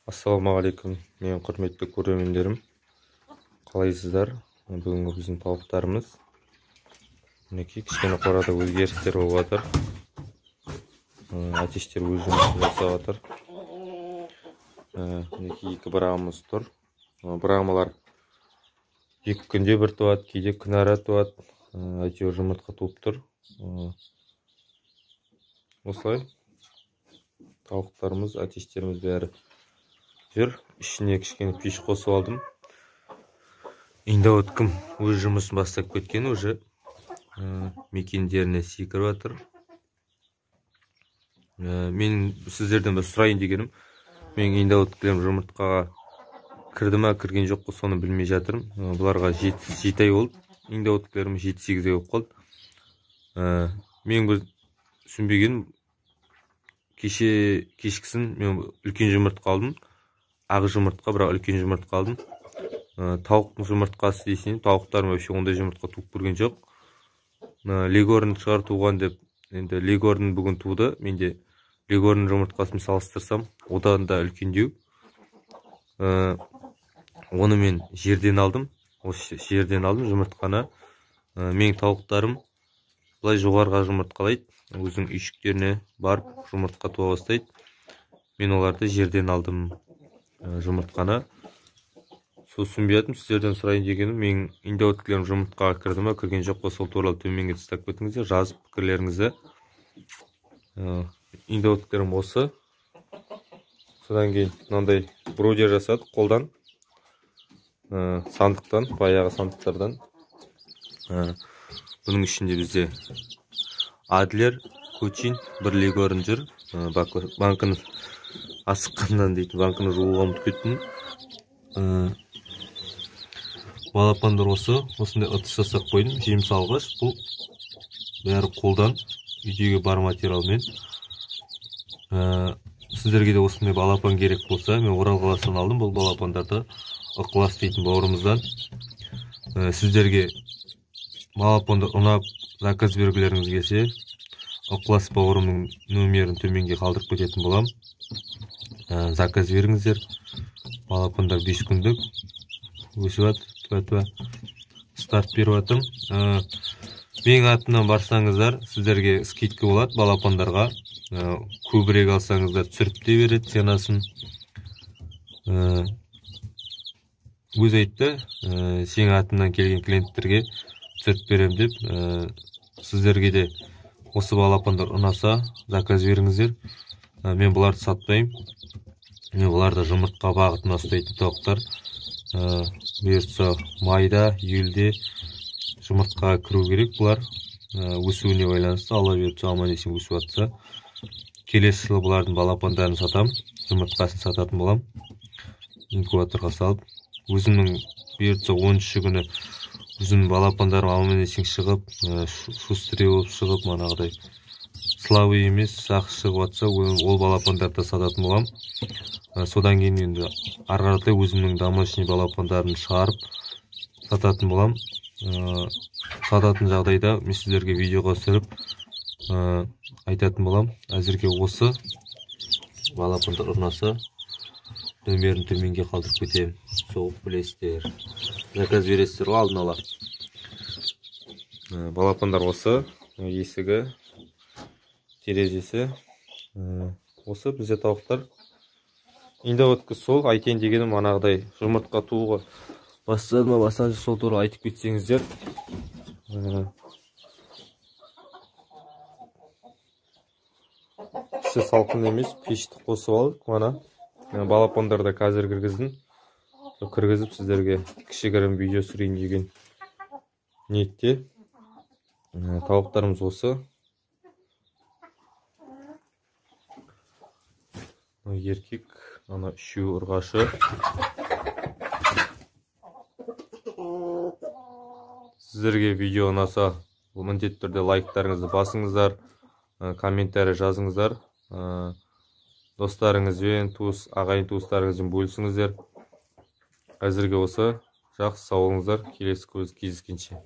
Ассалаумағалейкум, мен құрметті көрермендерім. Қалайсыздар? Бүгінгі біздің тауықтарымыз. Мінекей кішкене қорада өзгерістер болып жатыр. Әтештер өз жұмысын жасап жатыр. Мінекей екі брағымыз тұр. Брағымалар екі күнде бір туады, кейде күн ара туады. Әйтеуір жұмыртқа туып тұр. Осылай тауықтарымыз, әтештеріміз бәрі жүр. Ішіне кішкене пеш қосып алдым. Енді өткім өз жұмысын бастап кеткен, уже мекендеріне секіріп жатыр. Мен сіздерден бір сұрайын дегенім, мен енді өткілем жұмыртқаға кірді ма, кірген жоқ қой, соны білмей жатырмын. Бұларға 7 ай болды. Енді өткілерім 7-8 ай болып қалды. Мен түсінбегенім, кешкісін мен үлкен жұмыртқа алдым. Ақ жұмыртқа, бірақ үлкен жұмыртқа алдым. Тауықтың жұмыртқасы дейсің, тауықтарым вообще ондай жұмыртқа туып көрген жоқ. Легорн шығар туған деп, енді Легорн бүгін туды. Менде Легорн жұмыртқасын салыстырсам, одан да үлкендеу. Оны мен жерден алдым. Осы жерден алдым жұмыртқаны. Менің тауықтарым былай жоғарыға жұмыртқалайды. Өзінің үйшіктеріне барып жұмыртқа туа бастайды. Мен оларды жерден алдым жұмыртқаны. Түсінбедім, сіздерден сұрайын дегенім, мен енді өткілерім жұмыртқаға кірді ме, кірген жоқ па, сол туралы төменге тастап кетіңіздер, жазып пікірлеріңізді. Енді өткілерім осы. Содан кейін мынандай бродер жасадық қолдан, сандықтан, баяғы сандықтардан. Бұның ішінде бізде Адлер, Кочин, бір Легорн жүр. Банкыны асыққаннан дейді, банкыны жууға ұмытып кеттім. Балапандар осындай ыдыс жасап қойдым. Жем салғыш. Бұл бәрі қолдан, үйдегі бар материалмен. Сіздерге де осындай балапан керек болса, мен Орал қаласынан алдым бұл балапандарды. Ықылас дейтін бауырымыздан. Сіздерге балапандар ұнап, заказ бергілеріңіз келсе, Ықылас бауырымның нөмерін төменге қалдырып кететін болам. Заказ беріңіздер. Балапандар 5 күндік өсіп старт беріп атым. Менің атымнан барсаңыздар, сіздерге скидка болады балапандарға. Көбірек алсаңыздар түсіріп те береді ценасын. Өз айтты, сенің атымнан келген клиенттерге түсіріп берем деп. Сіздерге де осы балапандар ұнаса, заказ беріңіздер. Мен бұларды сатпаймын. Мен бұларды жұмыртқа бағытына ұстайтын тауықтар. Бұйыртса майда, июльде жұмыртқаға кіру керек бұлар. Өсуіне байланысты, алла бұйыртса аман есен өсіп жатса. Келесі жылы бұлардың балапандарын сатам, жұмыртқасын сататын болам. Инкубаторға салып. Өзімнің бұйыртса 13 күні өзімнің балапандарым аман есен шығып, шустрее болып шығып, манағыдай слабый емес, жақсы шығып жатса, ол балапандарды сататын болам. Содан кейін енді арғарытай өзімнің домашний балапандарын шығарып сататын болам. Сататын жағдайда мен сіздерге видеоға түсіріп айтатын болам. Әзірге осы балапандар ұнаса, нөмерін төменге қалдырып кетемін. Соғып білесіздер. Заказ бересіздер ғой алдын ала. Балапандар осы, есігі, терезесі. Осы бізде тауықтар. Енді өткі сол, айтайын дегенім анағыдай жұмыртқа туға бастады ма, бастады сол туралы айтып кетсеңіздер. Іші салқын емес, пешті қосып алып, мана балапандарда қазір кіргіздің. Кіргізіп сіздерге кішігірім видео түсірейін деген ниетте. Тауықтарымыз осы. Еркек, ана үшеу ұрғашы. Сіздерге видео ұнаса, міндетті түрде лайктарыңызды басыңыздар, комментарий жазыңыздар. Достарыңызбен, ағайын туыстарыңызбен бөлісіңіздер. Әзірге осы. Жақсы, сау болыңыздар. Келесі кездескенше.